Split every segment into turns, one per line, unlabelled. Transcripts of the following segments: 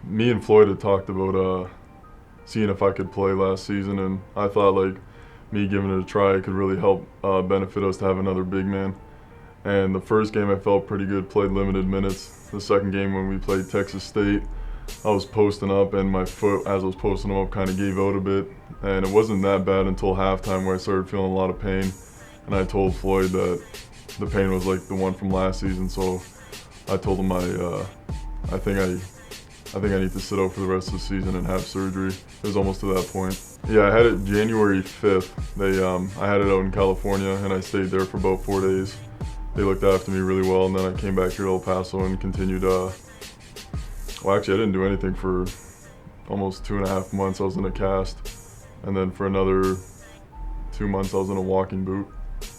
Me and Floyd had talked about seeing if I could play last season, and I thought like me giving it a try could really help benefit us to have another big man. And the first game I felt pretty good, played limited minutes. The second game when we played Texas State, I was posting up and my foot, as I was posting up, kind of gave out a bit. And it wasn't that bad until halftime where I started feeling a lot of pain. And I told Floyd that the pain was like the one from last season. So I told him I think I need to sit out for the rest of the season and have surgery. It was almost to that point. Yeah, I had it January 5th. I had it out in California and I stayed there for about 4 days. They looked after me really well, and then I came back here to El Paso and continued. Well, actually, I didn't do anything for almost 2.5 months. I was in a cast, and then for another 2 months, I was in a walking boot.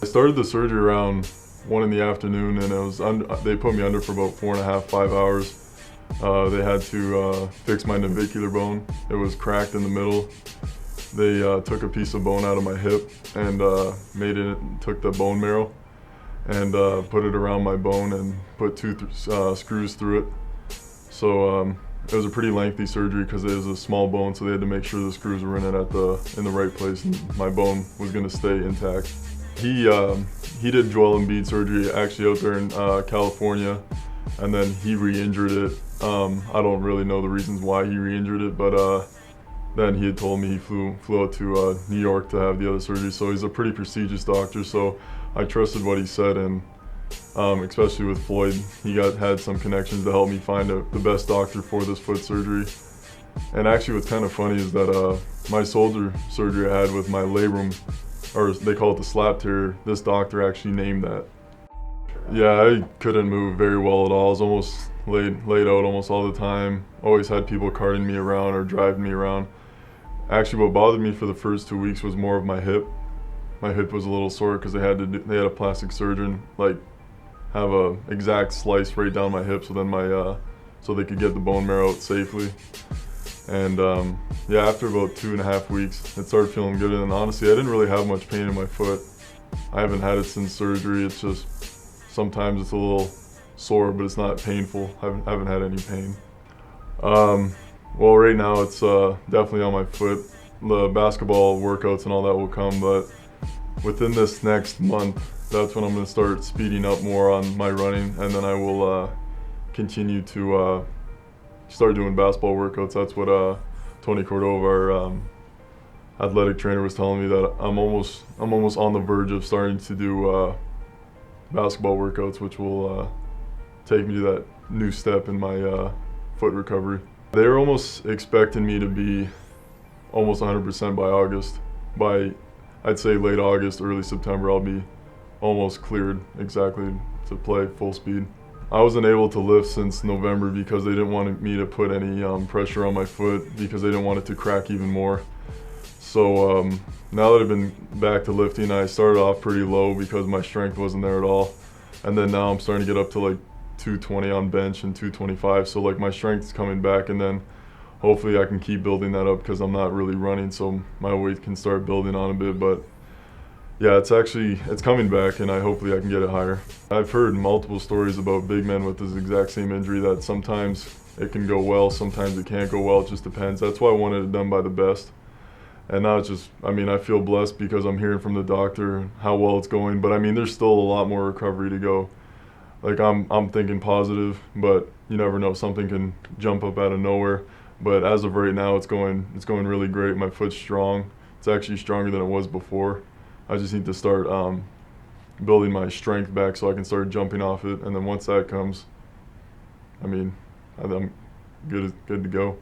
I started the surgery around 1 in the afternoon, and they put me under for about 4.5, 5 hours. They had to fix my navicular bone. It was cracked in the middle. They took a piece of bone out of my hip and took the bone marrow and put it around my bone and put two screws through it. So it was a pretty lengthy surgery because it was a small bone, so they had to make sure the screws were in the right place and my bone was going to stay intact. He did Joel Embiid surgery actually out there in California, and then he re-injured it. I don't really know the reasons why he re-injured it, but then he had told me he flew out to New York to have the other surgery. So he's a pretty prestigious doctor, so I trusted what he said, and especially with Floyd, he had some connections to help me find the best doctor for this foot surgery. And actually what's kind of funny is that my shoulder surgery I had with my labrum, or they call it the slap tear, this doctor actually named that. Yeah, I couldn't move very well at all. I was almost laid out almost all the time. Always had people carting me around or driving me around. Actually, what bothered me for the first 2 weeks was more of my hip. My hip was a little sore because they had a plastic surgeon like have a exact slice right down my hip, so then so they could get the bone marrow out safely. And yeah, after about 2.5 weeks, it started feeling good. And honestly, I didn't really have much pain in my foot. I haven't had it since surgery. It's just sometimes it's a little sore, but it's not painful. I haven't had any pain. Well, right now it's definitely on my foot. The basketball workouts and all that will come, but within this next month, that's when I'm going to start speeding up more on my running, and then I will continue to start doing basketball workouts. That's what Tony Cordova, our athletic trainer, was telling me, that I'm almost on the verge of starting to do basketball workouts, which will take me to that new step in my foot recovery. They were almost expecting me to be almost 100% by August. By, I'd say, late August, early September, I'll be almost cleared exactly to play full speed. I wasn't able to lift since November because they didn't want me to put any pressure on my foot because they didn't want it to crack even more. So now that I've been back to lifting, I started off pretty low because my strength wasn't there at all. And then now I'm starting to get up to like 220 on bench and 225. So like my strength's coming back, and then hopefully I can keep building that up because I'm not really running, so my weight can start building on a bit. But yeah, it's coming back, and hopefully I can get it higher. I've heard multiple stories about big men with this exact same injury, that sometimes it can go well, sometimes it can't go well. It just depends. That's why I wanted it done by the best. And now it's just, I feel blessed because I'm hearing from the doctor how well it's going, but there's still a lot more recovery to go. Like I'm thinking positive, but you never know, something can jump up out of nowhere. But as of right now, it's going really great. My foot's strong. It's actually stronger than it was before. I just need to start building my strength back so I can start jumping off it. And then once that comes, I'm good to go.